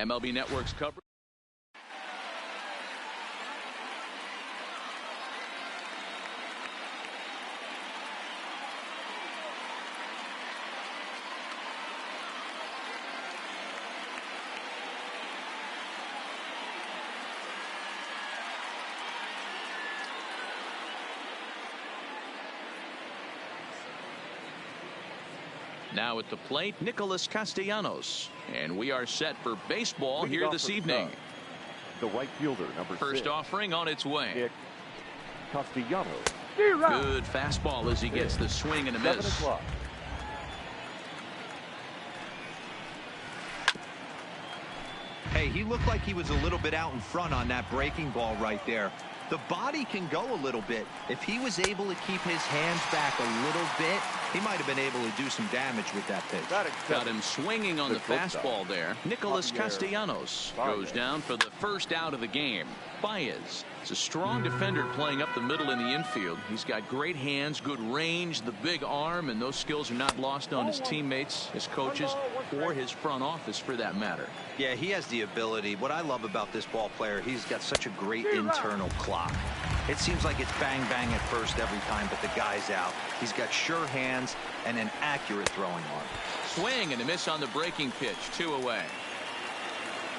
MLB Network's coverage. Now at the plate, Nicholas Castellanos. And we are set for baseball here this evening. The right fielder, number 6. First offering on its way. Nick Castellanos. Good fastball as he gets the swing and a miss. Hey, he looked like he was a little bit out in front on that breaking ball right there. The body can go a little bit. If he was able to keep his hands back a little bit, he might have been able to do some damage with that pitch. Got him swinging on the fastball there. Nicholas Castellanos goes down for the first out of the game. Baez is a strong defender playing up the middle in the infield. He's got great hands, good range, the big arm, and those skills are not lost on his teammates, his coaches, or his front office for that matter. Yeah, he has the ability. What I love about this ball player, he's got such a great internal clock. It seems like it's bang bang at first every time, but the guy's out. He's got sure hands and an accurate throwing arm. Swing and a miss on the breaking pitch. 2 away.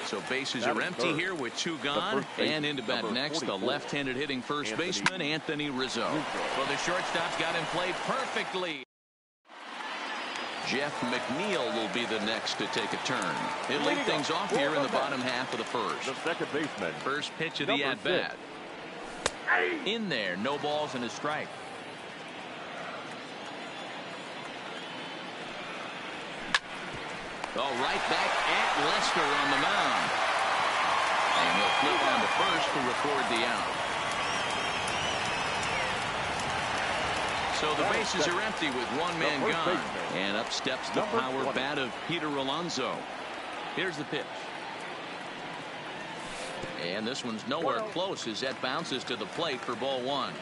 So bases are empty here with 2 gone, and into bat next, the left-handed hitting first baseman Anthony Rizzo. Well, the shortstop's got him played perfectly. Jeff McNeil will be the next to take a turn. He'll lead things off here in the bottom half of the first. The second baseman. First pitch of the at-bat. In there, no balls and a strike. Oh, right back at Lester on the mound. And he'll flip on to first to record the out. So the bases are empty with 1 man gone. And up steps the power bat of Peter Alonso. Here's the pitch. And this one's nowhere close as that bounces to the plate for ball 1.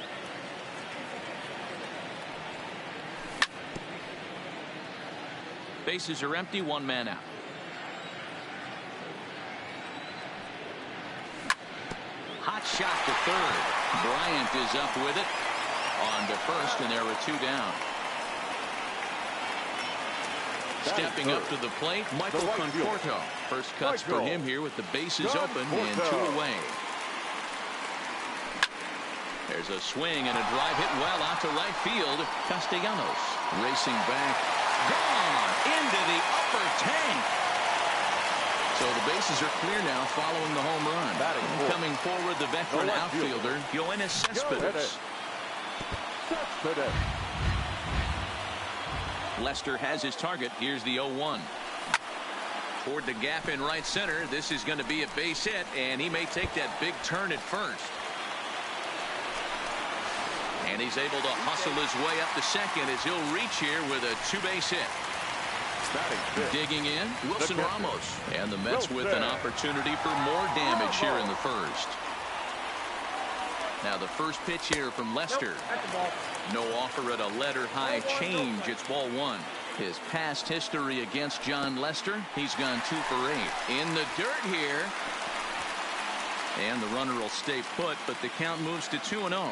Bases are empty, 1 man out. Hot shot to third. Bryant is up with it. On to first, and there are 2 down. Stepping up to the plate, Michael Conforto. First cuts for him here with the bases open and 2 away. There's a swing and a drive hit well out to right field. Castellanos racing back. Gone into the upper tank. So the bases are clear now following the home run. Coming forward, the veteran outfielder, Yoenis Cespedes. Lester has his target. Here's the 0-1. Toward the gap in right center. This is going to be a base hit, and he may take that big turn at first. And he's able to hustle his way up to second as he'll reach here with a 2-base hit. Digging in, Wilson Ramos. And the Mets with an opportunity for more damage here in the first. Now the first pitch here from Lester. No offer at a letter high change. It's ball 1. His past history against John Lester, he's gone 2 for 8. In the dirt here. And the runner will stay put, but the count moves to 2-0.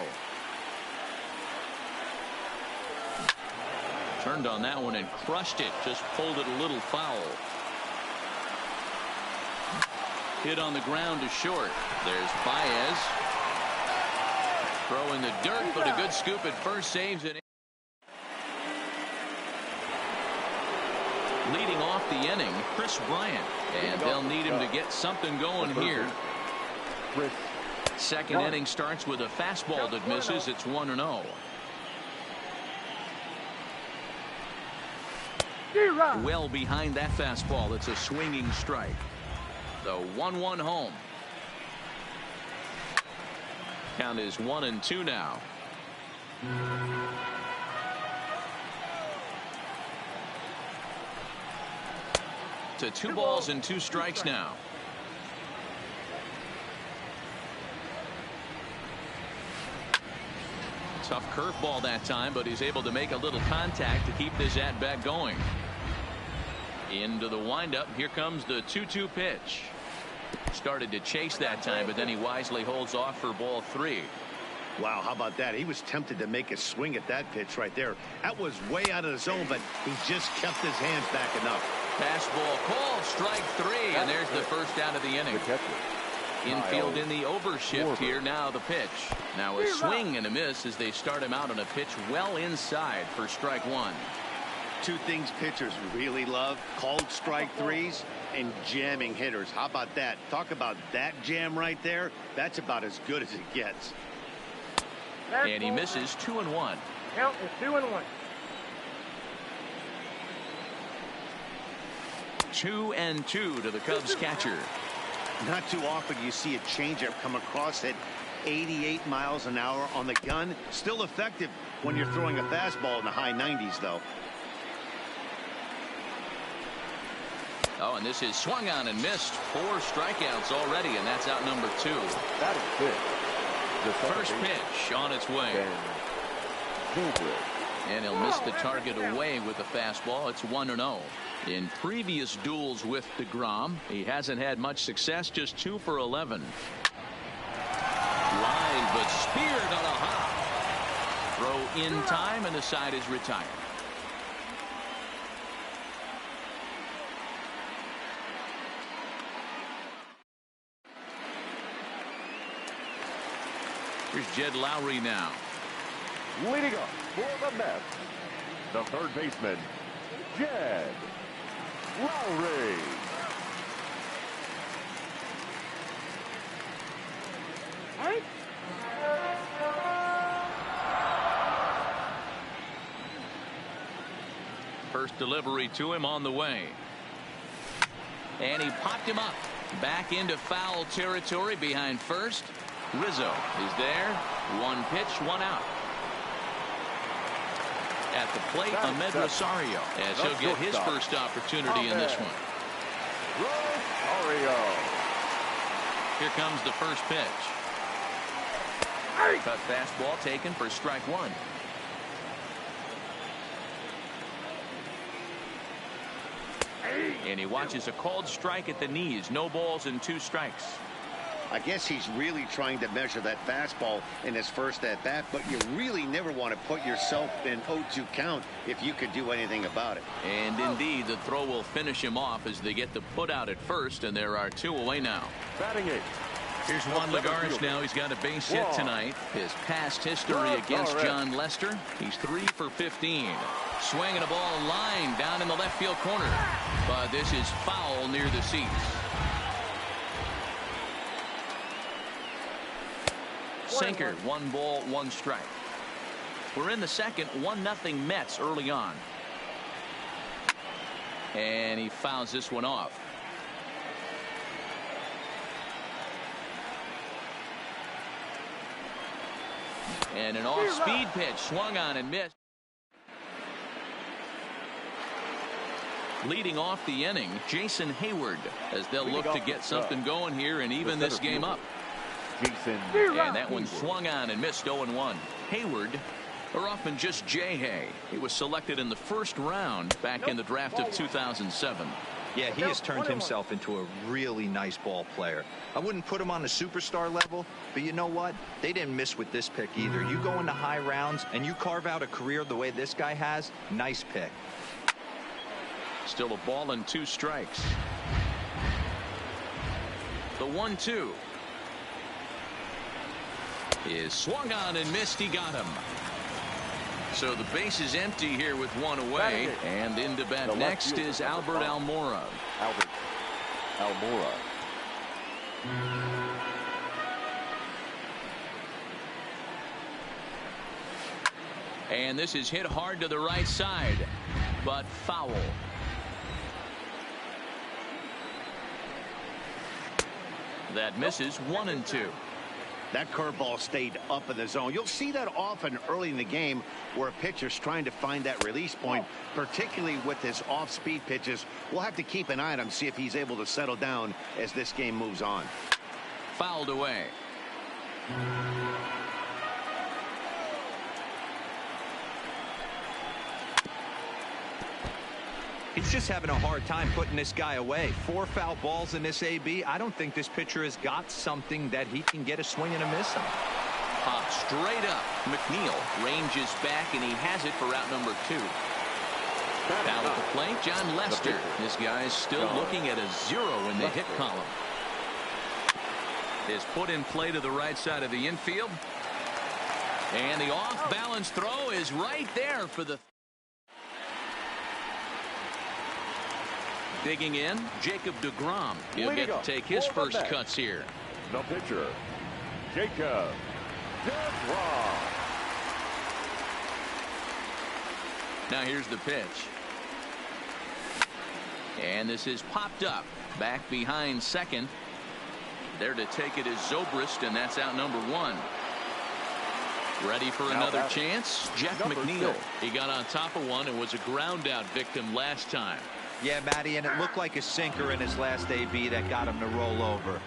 Turned on that one and crushed it. Just pulled it a little foul. Hit on the ground to short. There's Baez. Throw in the dirt, but a good scoop at first saves it. Leading off the inning, Chris Bryant. And they'll need him to get something going here. Second inning starts with a fastball that misses. It's 1-0. Well behind that fastball. It's a swinging strike. The 1-1 home. Count is 1-2 now. To 2 balls and 2 strikes now. Tough curveball that time, but he's able to make a little contact to keep this at bat going. Into the windup. Here comes the 2-2 pitch. Started to chase that time, but then he wisely holds off for ball 3. Wow, how about that? He was tempted to make a swing at that pitch right there. That was way out of the zone, but he just kept his hands back enough. Fastball called, strike 3, and there's the first out of the inning. Infield in the overshift here. Now the pitch. Now a swing and a miss as they start him out on a pitch well inside for strike 1. Two things pitchers really love: called strike threes and jamming hitters. How about that? Talk about that jam right there. That's about as good as it gets. And he misses 2-1. Count is 2-1. 2-2 to the Cubs catcher. Not too often you see a changeup come across at 88 miles an hour on the gun. Still effective when you're throwing a fastball in the high 90s, though. Oh, and this is swung on and missed. 4 strikeouts already, and that's out number 2. That is it. The First pitch on its way. And he'll miss the target away with the fastball. It's 1-0. In previous duels with DeGrom, he hasn't had much success, just 2 for 11. Line, but speared on a hop. Throw in time, and the side is retired. Here's Jed Lowry now. Leading up for the Mets, the third baseman, Jed Lowry. First delivery to him on the way. And he popped him up. Back into foul territory behind first. Rizzo is there. 1 pitch, 1 out. At the plate, Ahmed Rosario, as he'll get his first opportunity in this one. Rosario. Here comes the first pitch. Cut fastball taken for strike 1. And he watches a called strike at the knees. No balls and 2 strikes. I guess he's really trying to measure that fastball in his first at bat, but you really never want to put yourself in 0-2 count if you could do anything about it. And indeed, the throw will finish him off as they get the put out at first, and there are 2 away now. Batting it. Here's Juan Lagares now. He's got a base hit tonight. His past history against John Lester, he's 3 for 15. Swinging a ball line down in the left field corner, but this is foul near the seats. Sinker, 1 ball, 1 strike. We're in the second, 1-0 Mets early on. And he fouls this one off. And an off-speed pitch swung on and missed. Leading off the inning, Jason Hayward, as they'll look to get something going here and even this game up. And that one swung on and missed. 0-1. Hayward, or often just J-Hay. He was selected in the first round back in the draft of 2007. Yeah, he has turned himself into a really nice ball player. I wouldn't put him on the superstar level, but you know what? They didn't miss with this pick either. You go into high rounds and you carve out a career the way this guy has. Nice pick. Still a ball and 2 strikes. The 1-2 is swung on and missed. He got him. So the base is empty here with 1 away, and into bat next is Albert Almora. Albert Almora. And this is hit hard to the right side, but foul. That misses. 1-2. That curveball stayed up in the zone. You'll see that often early in the game where a pitcher's trying to find that release point, particularly with his off-speed pitches. We'll have to keep an eye on him, see if he's able to settle down as this game moves on. Fouled away. He's just having a hard time putting this guy away. 4 foul balls in this AB. I don't think this pitcher has got something that he can get a swing and a miss on. Pop straight up. McNeil ranges back, and he has it for out number 2. Now at the plate, John Lester. This guy is still looking at a 0 in the hit column. Is put in play to the right side of the infield. And the off-balance throw is right there for the... Digging in, Jacob deGrom. He'll get to take his first cuts here. The pitcher, Jacob deGrom. Now here's the pitch. And this is popped up. Back behind second. There to take it is Zobrist, and that's out number 1. Ready for another chance? Jeff McNeil. He got on top of one and was a ground out victim last time. Yeah, Matty, and it looked like a sinker in his last AB that got him to roll over.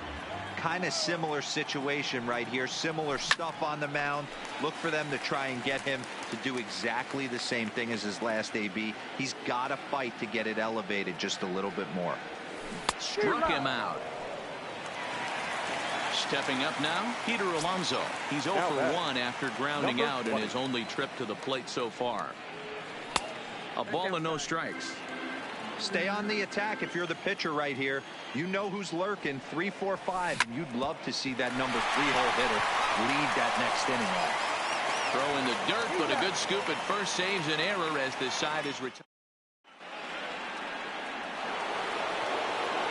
Kind of similar situation right here. Similar stuff on the mound. Look for them to try and get him to do exactly the same thing as his last AB. He's got to fight to get it elevated just a little bit more. Struck him out. Stepping up now, Peter Alonso. He's 0 for 1 after grounding out in his only trip to the plate so far. A ball and no strikes. Stay on the attack if you're the pitcher right here. You know who's lurking. 3, 4, 5, and you'd love to see that number 3-hole hitter lead that next inning off. Throw in the dirt, but a good scoop at first saves an error as this side is retired.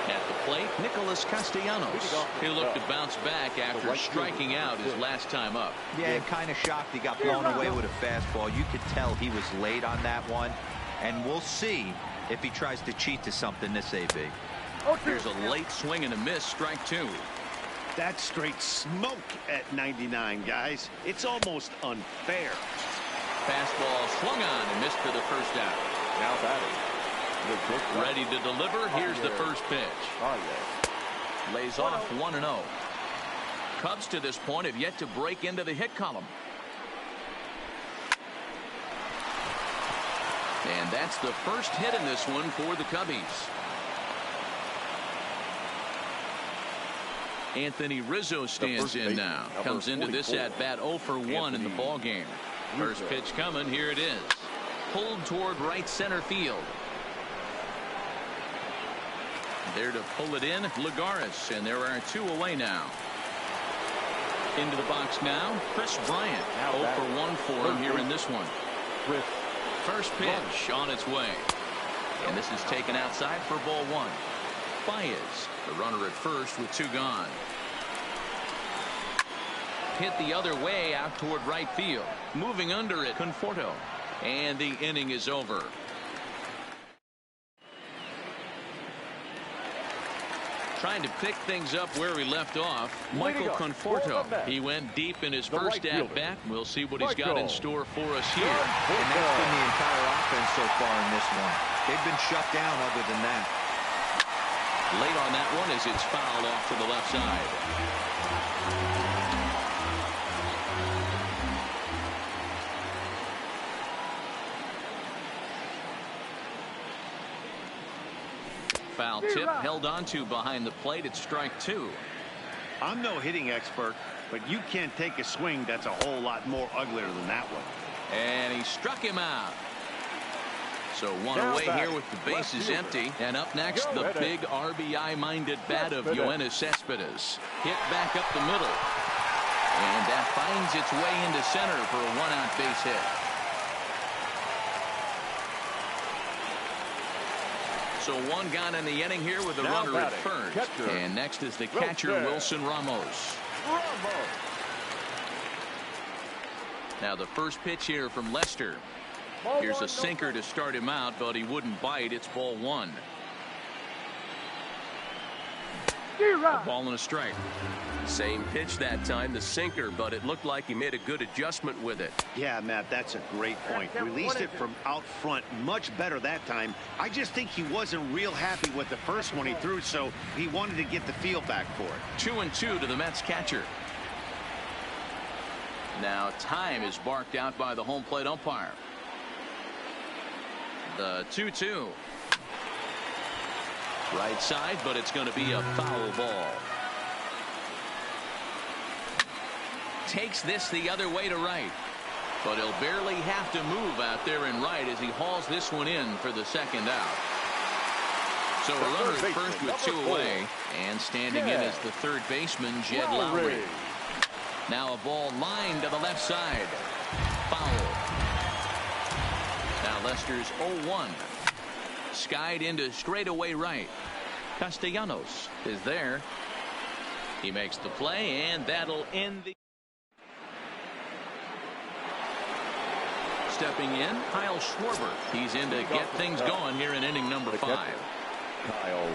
At the plate, Nicholas Castellanos. He looked to bounce back after striking out his last time up. Yeah, kind of shocked he got blown away with a fastball. You could tell he was late on that one, and we'll see if he tries to cheat to something this AB. Here's a late swing and a miss, strike 2. That's straight smoke at 99, guys. It's almost unfair. Fastball swung on and missed for the first out. Now batting. Ready to deliver. Here's the first pitch. Lays off 1-0. Cubs to this point have yet to break into the hit column. And that's the first hit in this one for the Cubbies. Anthony Rizzo stands in now. Comes into this at bat 0 for 1 in the ball game. First pitch coming. Here it is. Pulled toward right center field. There to pull it in, Lagares, and there are 2 away now. Into the box now, Chris Bryant. 0 for 1 for him here in this one. First pitch on its way. And this is taken outside for ball 1. Baez, the runner at first with 2 gone. Hit the other way out toward right field. Moving under it, Conforto. And the inning is over. Trying to pick things up where we left off, Michael Conforto. He went deep in his first at-bat. We'll see what he's got in store for us here. And that's been the entire offense so far in this one. They've been shut down other than that. Late on that one as it's fouled off to the left side. Foul tip held onto behind the plate. It's strike 2. I'm no hitting expert, but you can't take a swing that's a whole lot more uglier than that one. And he struck him out. So 1 away here with the bases empty. And up next, the big RBI-minded bat of Yoenis Cespedes. Hit back up the middle. And that finds its way into center for a 1-out base hit. So 1 gone in the inning here with a runner at first. And next is the catcher, Wilson Ramos. Now the first pitch here from Lester. Here's a sinker to start him out, but he wouldn't bite. It's ball 1. A ball and a strike. Same pitch that time, the sinker, but it looked like he made a good adjustment with it. Yeah, Matt, that's a great point. Released it from out front much better that time. I just think he wasn't real happy with the first one he threw, so he wanted to get the feel back for it. 2-2 to the Mets catcher. Now time is barked out by the home plate umpire. The 2-2. Right side, but it's going to be a foul ball. Takes this the other way to right. But he'll barely have to move out there in right as he hauls this one in for the second out. So a runner at first with 2 away. And standing in is the third baseman, Jed Lowry. Now a ball lined to the left side. Foul. Now Lester's 0-1. Skied into straightaway right. Castellanos is there. He makes the play, and that'll end the... Stepping in, Kyle Schwarber. He's in to get things going here in inning number 5. Kyle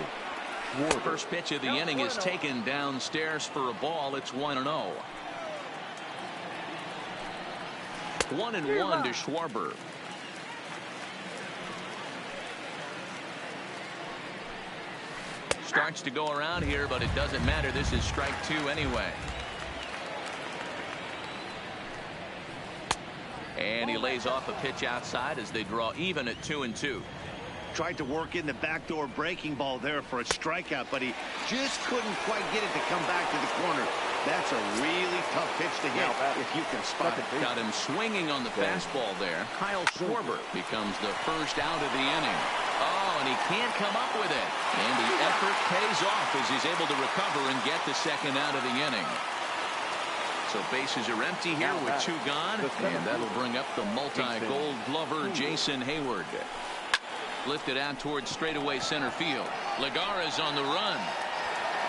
Schwarber. First pitch of the inning is taken downstairs for a ball. It's 1-0. 1-1 to Schwarber. Starts to go around here, but it doesn't matter. This is strike 2 anyway. And he lays off a pitch outside as they draw even at 2-2. Tried to work in the backdoor breaking ball there for a strikeout, but he just couldn't quite get it to come back to the corner. That's a really tough pitch to hit if you can spot it. Got him swinging on the fastball there. Kyle Schwarber becomes the first out of the inning. Oh, and he can't come up with it. And the effort pays off as he's able to recover and get the second out of the inning. So bases are empty here with 2 gone, and that'll bring up the multi-gold glover Jason Hayward. Lifted out towards straightaway center field. Lagares on the run.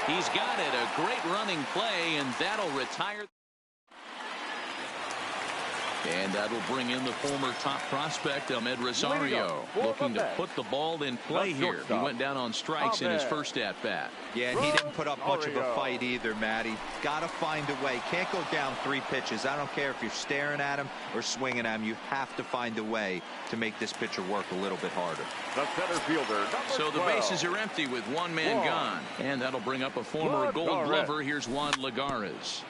He's got it. A great running play, and that'll retire. And that'll bring in the former top prospect, Ahmed Rosario, looking to put the ball in play here. He went down on strikes in his first at-bat. Yeah, and he didn't put up much of a fight either, Matty. Got to find a way. Can't go down 3 pitches. I don't care if you're staring at him or swinging at him. You have to find a way to make this pitcher work a little bit harder. The center fielder, so the bases are empty with 1 man gone. And that'll bring up a former Gold Glover. Here's Juan Lagares.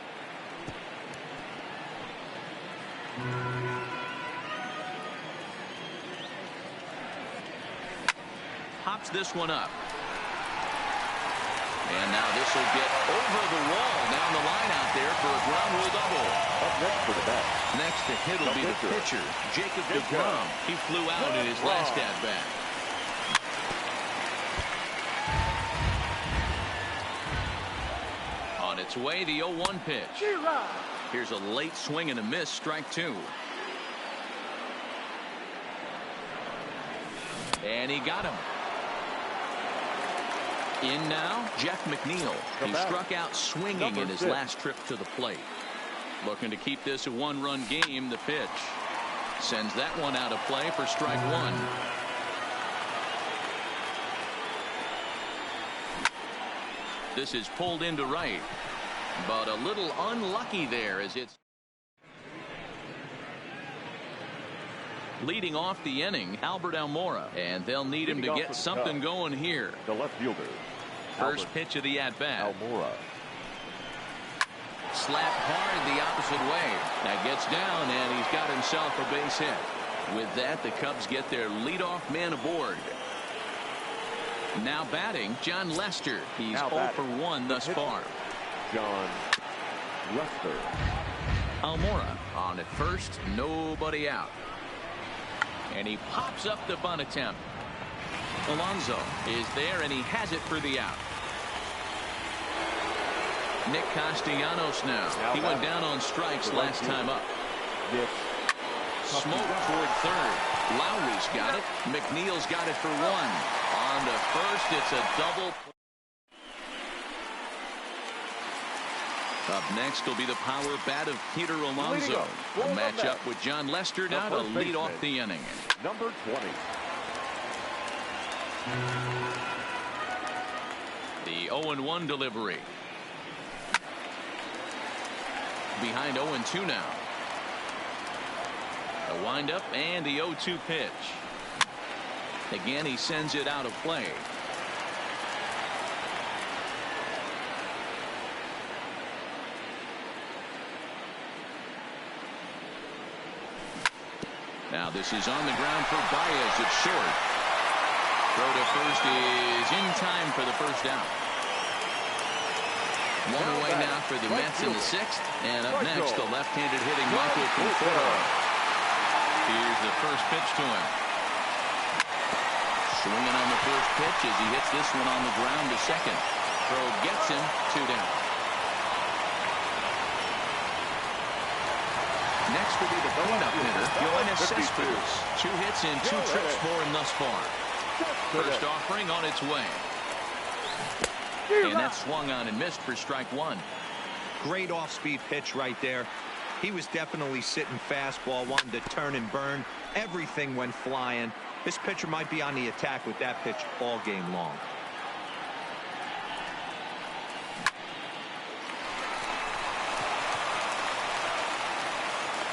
Pops this one up. And now this will get over the wall down the line out there for a ground rule double. Up next for the bat. Next to hit will be the pitcher, Jacob DeGrom. He flew out in his last at-bat. On its way, the 0-1 pitch. Here's a late swing and a miss, strike 2. And he got him. In now, Jeff McNeil. He struck out swinging in his last trip to the plate. Looking to keep this a 1-run game. The pitch sends that one out of play for strike 1. This is pulled into right, but a little unlucky there as it's leading off the inning, Albert Almora, and they'll need him to get something going here. The left fielder. First pitch of the at-bat. Almora. Slapped hard the opposite way. That gets down, and he's got himself a base hit. With that, the Cubs get their leadoff man aboard. Now batting, John Lester. He's 0 for 1 thus far. John Lester. Almora on at first, nobody out. And he pops up the bunt attempt. Alonso is there, and he has it for the out. Nick Castellanos now. He went down on strikes last time up. Smoke toward third. Lowry's got it. McNeil's got it for 1. On to first, it's a double. Up next will be the power bat of Peter Alonso. A matchup with John Lester now to lead off the inning. Number 20. The 0-1 delivery. Behind 0-2 now. A windup and the 0-2 pitch. Again, he sends it out of play. Now this is on the ground for Baez. It's short. Throw to first is in time for the first down. One away now for the Mets in the sixth. And up next, the left-handed hitting Michael Conforto. Here's the first pitch to him. Swinging on the first pitch as he hits this one on the ground to second. Throw gets him, 2 down. Next will be the cleanup hitter, Yoenis Cespedes. 2 hits and 2 trips for him thus far. First offering on its way. And that swung on and missed for strike 1. Great off-speed pitch right there. He was definitely sitting fastball, wanting to turn and burn. Everything went flying. This pitcher might be on the attack with that pitch all game long.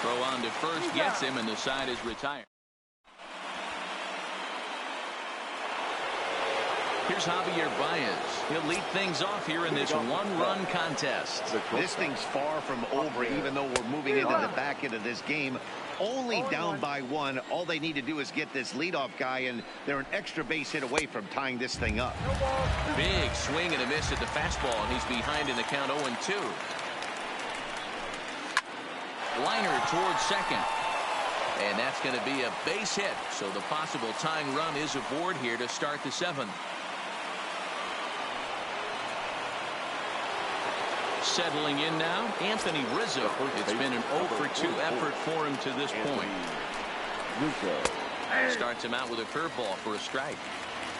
Throw on to first gets him, and the side is retired. Here's Javier Baez. He'll lead things off here in this one-run contest. This thing's far from over, even though we're moving into the back end of this game. Only down by 1. All they need to do is get this leadoff guy, and they're an extra base hit away from tying this thing up. Big swing and a miss at the fastball, and he's behind in the count 0-2. Liner towards second. And that's going to be a base hit. So the possible tying run is aboard here to start the 7th. Settling in now, Anthony Rizzo. It's been an 0-for-2 effort for him to this point. Starts him out with a curveball for a strike.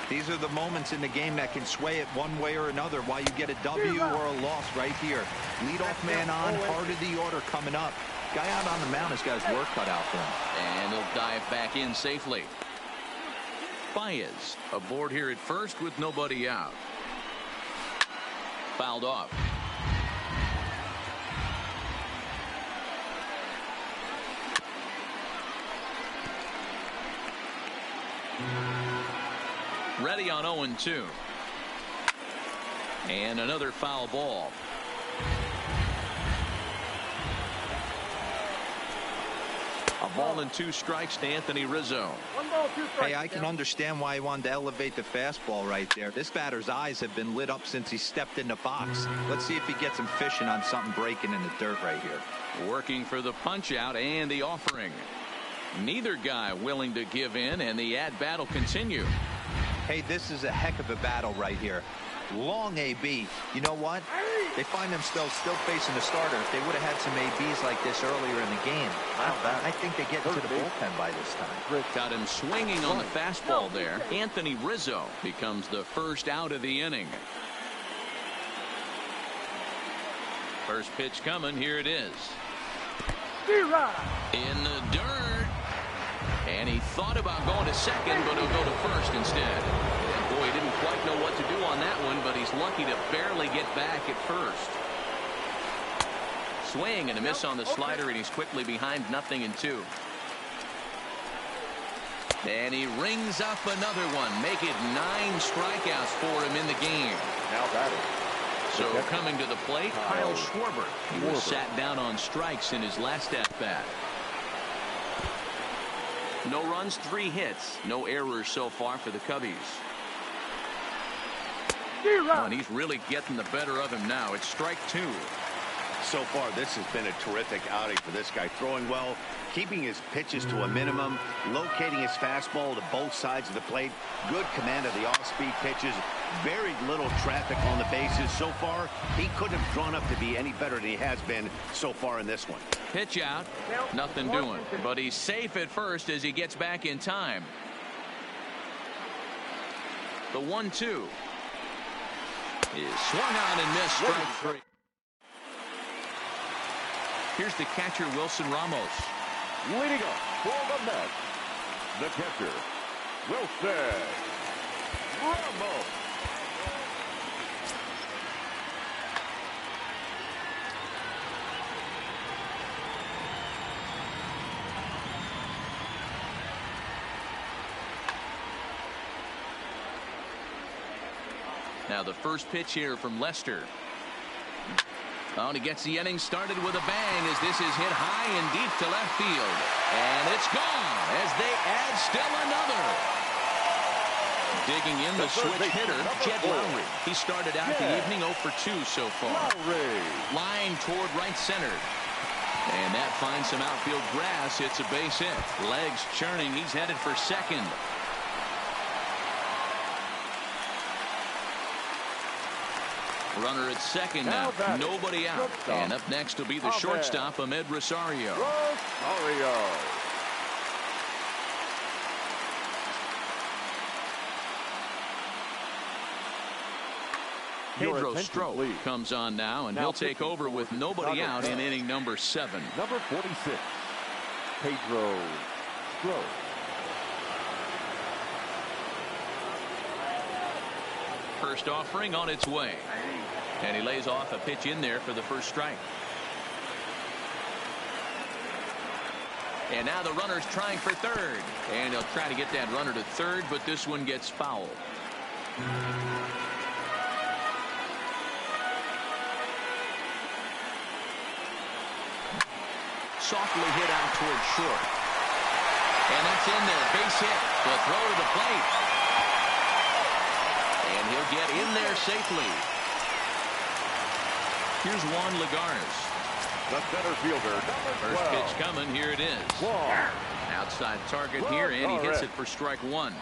These are the moments in the game that can sway it one way or another, why you get a W or a loss right here. Leadoff man on, heart of the order coming up. Guy out on the mound has got his work cut out for him. And he'll dive back in safely. Baez aboard here at first with nobody out. Fouled off. Ready on 0-2. And another foul ball. A ball and 2 strikes to Anthony Rizzo. Hey, I can understand why he wanted to elevate the fastball right there. This batter's eyes have been lit up since he stepped in the box. Let's see if he gets him fishing on something breaking in the dirt right here. Working for the punch out and the offering. Neither guy willing to give in, and the at-bat will continue. Hey, this is a heck of a battle right here. Long AB. You know what? They find themselves still facing the starter. If they would have had some ABs like this earlier in the game, I think they get into the bullpen by this time. Got him swinging on the fastball there. Anthony Rizzo becomes the first out of the inning. First pitch coming. Here it is. In the dirt. And he thought about going to second, but he'll go to first instead. And boy, he didn't quite know what to do on that one, but he's lucky to barely get back at first. Swing and a miss on the slider, and he's quickly behind 0-2. And he rings up another one. Make it 9 strikeouts for him in the game. Now batting. So coming to the plate, Kyle Schwarber. He was sat down on strikes in his last at-bat. No runs, 3 hits. No errors so far for the Cubbies. Oh, and he's really getting the better of him now. It's strike 2. So far, this has been a terrific outing for this guy. Throwing well, keeping his pitches to a minimum, locating his fastball to both sides of the plate. Good command of the off-speed pitches. Very little traffic on the bases. So far, he couldn't have drawn up to be any better than he has been so far in this one. Pitch out. Nothing doing. But he's safe at first as he gets back in time. The 1-2 is swung on and missed. Strike 3. Here's the catcher, Wilson Ramos. Leading up for the Mets, the catcher, Wilson Ramos. Now the first pitch here from Lester. Oh, and he gets the inning started with a bang as this is hit high and deep to left field. And it's gone as they add still another. Digging in the switch hitter, Jed Lowry. He started out the evening 0 for 2 so far. Line toward right center. And that finds some outfield grass. It's a base hit. Legs churning. He's headed for second. Runner at second now. Nobody out. And up next will be the shortstop, Ahmed Rosario. Pedro Strop comes on now, and he'll take over with nobody out in inning number 7. Number 46, Pedro Strop. First offering on its way. And he lays off a pitch in there for the first strike. And now the runner's trying for third. And he'll try to get that runner to third, but this one gets fouled. Softly hit out towards short. And that's in there. Base hit. The throw to the plate. And he'll get in there safely. Here's Juan Lagares. The center fielder, number 12. First pitch coming. Here it is. Outside target here, and he hits it for strike 1.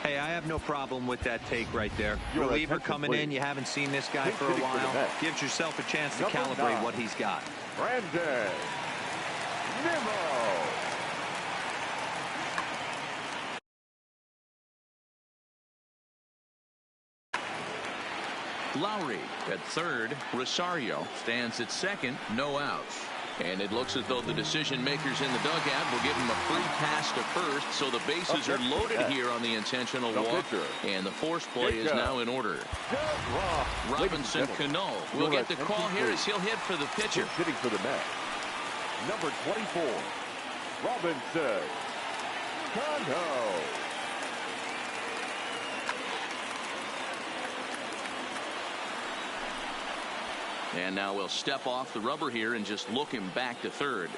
Hey, I have no problem with that take right there. Reliever coming in. You haven't seen this guy for a while. Gives yourself a chance to calibrate what he's got. Brandon Nimmo. Lowry at third. Rosario stands at second. No outs. And it looks as though the decision makers in the dugout will give him a free pass to first, so the bases are loaded here on the intentional walk, and the force play is now in order. Robinson Cano will get the call here as he'll hit for the pitcher. Hitting for the Mets, number 24, Robinson Cano. And now we'll step off the rubber here and just look him back to third.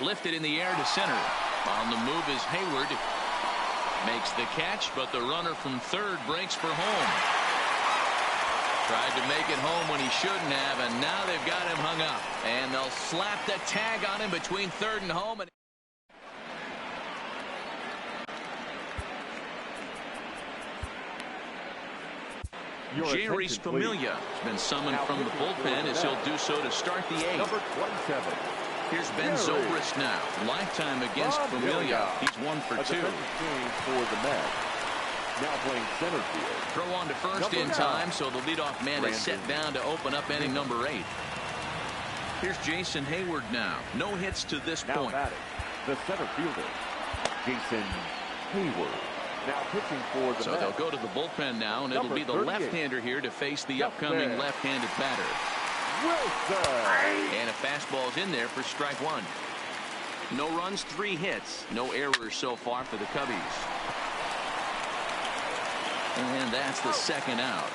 Lifted in the air to center. On the move is Hayward. Makes the catch, but the runner from third breaks for home. Tried to make it home when he shouldn't have, and now they've got him hung up. And they'll slap the tag on him between third and home. Jeurys Familia has been summoned from the bullpen as he'll do so to start the 8th. Number 27. Here's Ben Zobrist now. Lifetime against Familia. He's 1 for 2. For the Mets. Now playing center field. Throw on to first in time, so the leadoff man is set down to open up inning number 8. Here's Jason Hayward now. No hits to this point. The center fielder, Jason Hayward. Now pitching for the So Mets. they'll go to the bullpen now, and it'll be the left-hander here to face the upcoming left-handed batter. Wilson. And a fastball's in there for strike 1. No runs, 3 hits. No errors so far for the Cubbies. And that's the second out.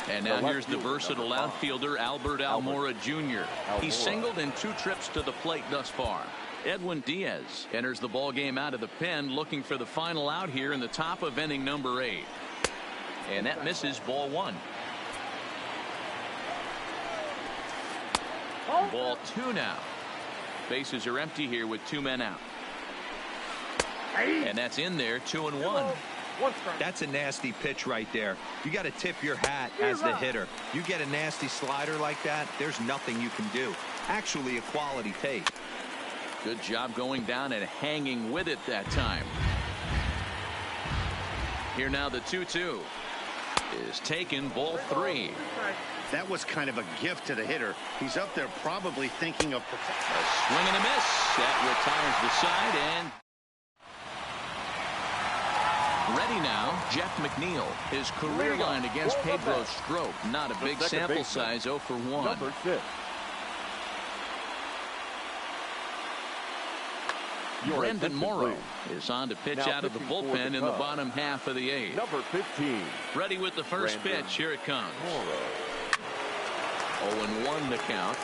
And now here's the versatile outfielder, Albert Almora Jr. He's singled in 2 trips to the plate thus far. Edwin Diaz enters the ball game out of the pen, looking for the final out here in the top of inning number 8. And that misses, ball 1. Ball 2 now. Bases are empty here with 2 men out. And that's in there, 2-1. That's a nasty pitch right there. You got to tip your hat as the hitter. You get a nasty slider like that, there's nothing you can do. Actually a quality take. Good job going down and hanging with it that time. Here now the 2-2 is taken, ball 3. That was kind of a gift to the hitter. He's up there probably thinking of A swing and a miss. That retires the side, and ready now, Jeff McNeil. His career line against Pedro Strop. Not a big sample size, 0 for 1. Number 6. Brendan Morrow is on to pitch out of the bullpen in the bottom half of the 8th. Number 15. Ready with the first pitch. Here it comes. 0-1 the count.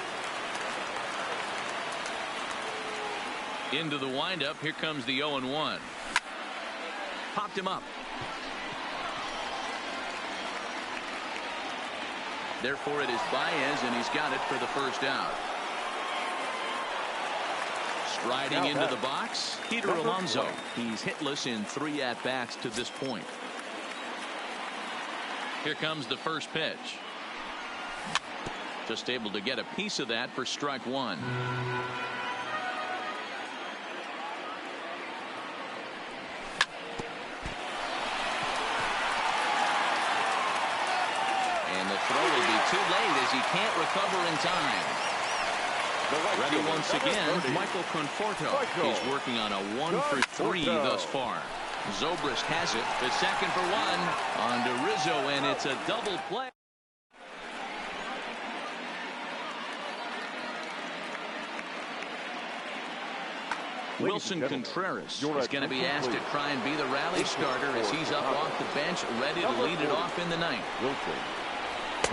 Into the windup. Here comes the 0-1. Popped him up. Therefore, it is Baez, and he's got it for the first out. Striding into the box, Peter Alonso. He's hitless in 3 at-bats to this point. Here comes the first pitch. Just able to get a piece of that for strike 1. And the throw will be too late as he can't recover in time. Ready once again, Michael Conforto. He's working on a 1-for-3 thus far. Zobrist has it. The second for 1 on to Rizzo, and it's a double play. Wilson Contreras is going to be asked to try and be the rally starter as he's up off the bench, ready to lead it off in the 9th.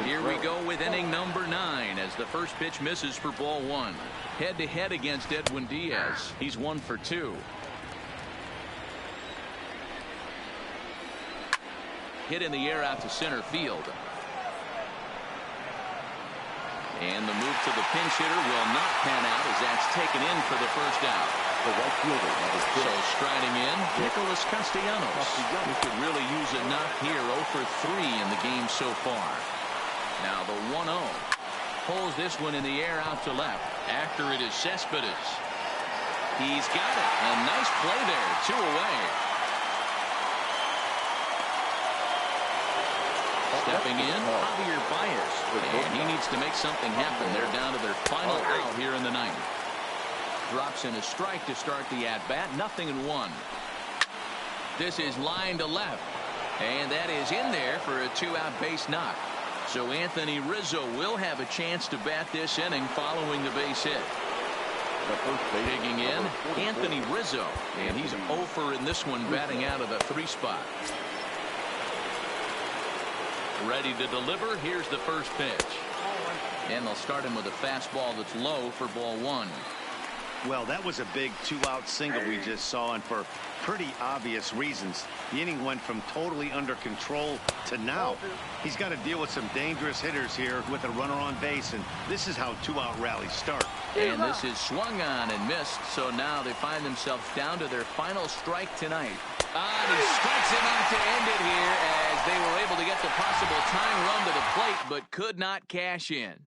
Here we go with inning number 9 as the first pitch misses for ball 1. Head-to-head against Edwin Diaz. He's 1 for 2. Hit in the air out to center field. And the move to the pinch hitter will not pan out as that's taken in for the first out. So striding in, Nicholas Castellanos. He could really use a knock here. 0 for 3 in the game so far. Now the 1-0. Pulls this one in the air out to left. After it is Cespedes. He's got it. A nice play there. 2 away. Stepping in, Javier Baez. And he needs to make something happen. They're down to their final out here in the 9th. Drops in a strike to start the at-bat. 0-1. This is line to left. And that is in there for a 2-out base knock. So Anthony Rizzo will have a chance to bat this inning following the base hit. Digging in, Anthony Rizzo. And he's 0 for in this one, batting out of the 3 spot. Ready to deliver. Here's the first pitch. And they'll start him with a fastball that's low for ball 1. Well, that was a big 2-out single we just saw, and for pretty obvious reasons. The inning went from totally under control to now. He's got to deal with some dangerous hitters here with a runner on base, and this is how 2-out rallies start. And this is swung on and missed, so now they find themselves down to their final strike tonight. And he strikes him out to end it here as they were able to get the possible tying run to the plate, but could not cash in.